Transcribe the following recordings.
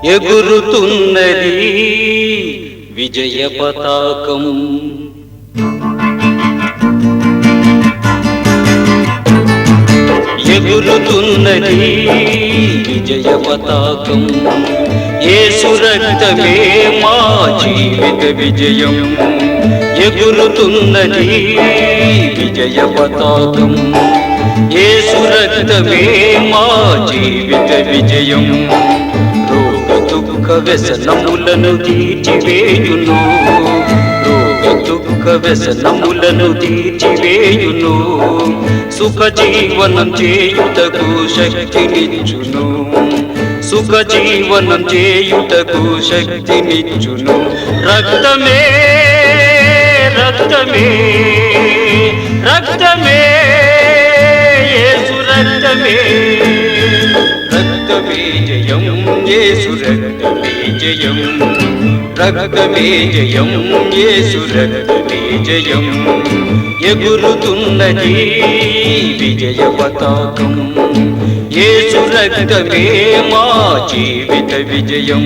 ఎగురుతున్నది విజయ పతాకం. ఎగురుతున్నది విజయ పతాకం. యేసు రక్తమే మా జీవిత విజయం. ఎగురుతున్నది విజయ పతాకం. యేసు రక్తమే మా జీవిత విజయం. రోగ దుఃఖ వ్యసనములను తీర్చివేయును. రోగ దుఃఖ వ్యసనములను తీర్చివేయును. సుఖ జీవనం చేయుటకు శక్తినిచ్చును. సుఖ జీవనం చేయుటకు శక్తినిచ్చును. రక్తమే రక్తమే రక్తమే యేసు రక్తమే. రక్తమే జయం యేసు రక్తమే జయం. రక్తమే జయం యేసు రక్తమే జయం. ఎగురుతున్నది విజయ పతాకం. యేసు రక్తమే మా జీవిత విజయం.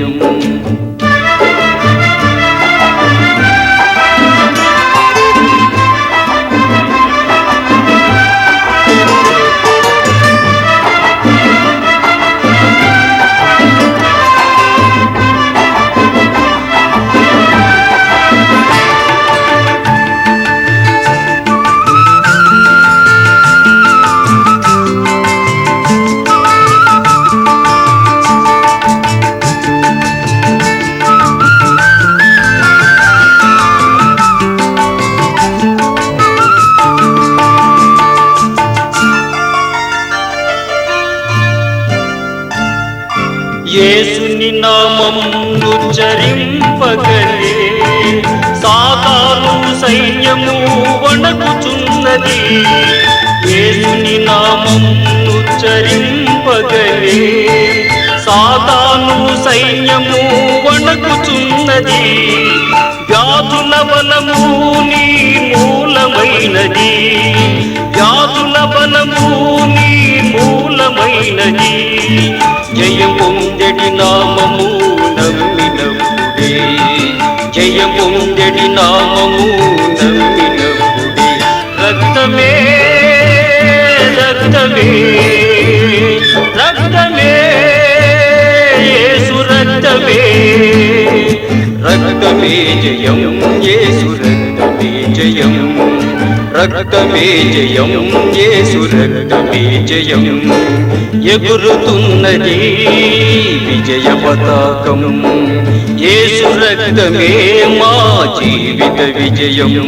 యేసుని నామమును ఉచ్చరింపగలే సాతాను సైన్యము వణకుచున్నది. యేసుని నామమును ఉచ్చరింపగలే సాతాను సైన్యము వణకుచున్నది. వ్యాధుల బలము నీ మూలమైనది. వ్యాధుల బలము నీ మూలమైనది. జయం పొందెడి నామము నమ్మినప్పుడే. జయం పొందెడి నామము నమ్మినప్పుడే. రక్తమే రక్తమే రక్తమే యేసు రక్తమే. రక్తమే జయం యేసు రక్తమే జయం. రక్తమే జయం యేసు రక్తమే జయం. ఎగురుతున్నది విజయ పతాకం. యేసు రక్తమే మా జీవిత విజయం.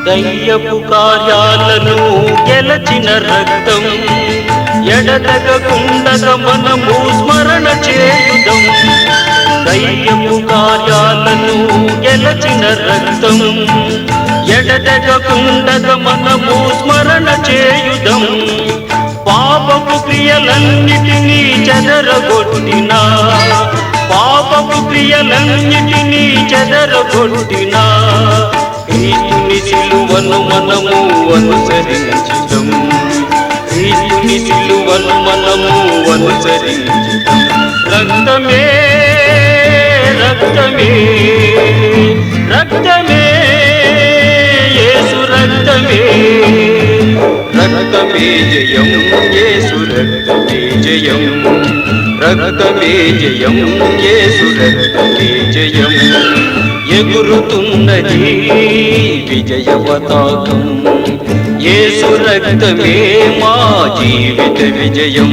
దయ్యపు కార్యాలను గెలచిన రక్తం. ఎడతెగకుండగ మనము స్మరణ చేయుదం. దయ్యపు కార్యాలను గెలచిన రక్తం. ఎడతెగకుండగ మనము స్మరణ చేయుదం. పాపపు క్రియలన్నిటినీ చెదరగొట్టిన. పాపపు క్రియలన్నిటినీ చెదరగొట్టిన క్రీస్తుని సిలువను మనము అనుసరించుదాం. క్రీస్తుని సిలువను మనము అనుసరించుదాం. రక్తమే రక్తమే రక్తమే యేసు రక్తమే. రక్తమే జయం యేసు రక్తమే జయం. రక్తమే జయం యేసు రక్తమే జయం. ఎగురుతున్నది విజయ పతాకం. యేసు రక్తమే మా జీవిత విజయం.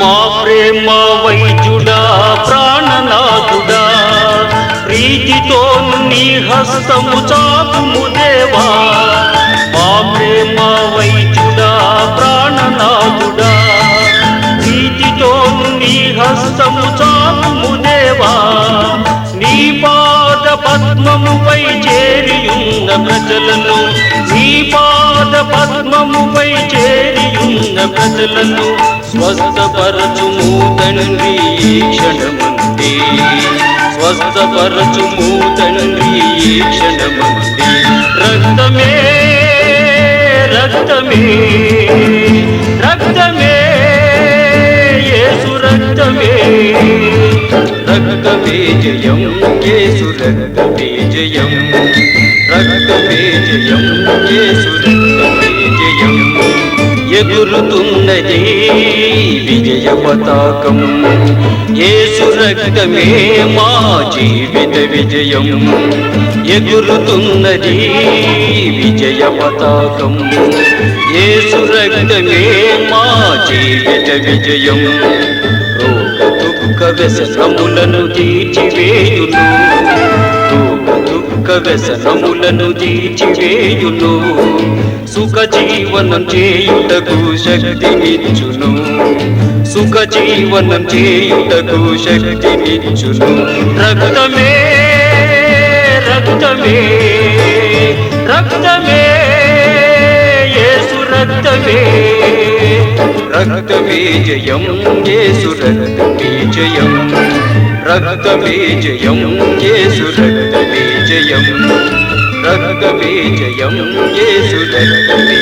మా ప్రేమ వైద్యుడా ప్రాణనాథుడా, ప్రీతితో నీ హస్తము చాపుము దేవా. మా ప్రేమ వైద్యుడా ప్రాణనాథుడా, ప్రీతితో నీ హస్తము చాపుము దేవా. నీ పాద పద్మముపై చేరియున్న ప్రజలను, నీ పాద పద్మముపై చేరియున్న ప్రజలను స్వస్థపరచుము తండ్రి ఈ క్షణమందే, స్వస్థపరచుము తండ్రి ఈ క్షణమందే. రక్తమే రక్తమే రక్తమే యేసు రక్తమే, రక్తమే జయం యేసు రక్తమే జయం, రక్తమే జయం యేసు రక్తమే జయం. ఎగురుతున్నది విజయ పతాకం, యేసు రక్తమే మా జీవిత విజయం. ఎగురుతున్నది విజయ పతాకం, యేసు రక్తమే మా జీవిత విజయం. రోగ దుఃఖ వ్యసనములను తీర్చివేయును, రోగ దుఃఖ వ్యసనములను తీర్చివేయును. సుఖ జీవనం చేయుటకు శక్తినిచ్చును, సుఖ జీవనం చేయుటకు శక్తినిచ్చును. రక్తమే రక్తమే రక్తమే యేసు రక్తమే, రక్తమే జయం యేసు రక్తమే జయం, రక్తమే జయం యేసు రక్తమే జయం, రక్తమే జయం యేసు రక్తమే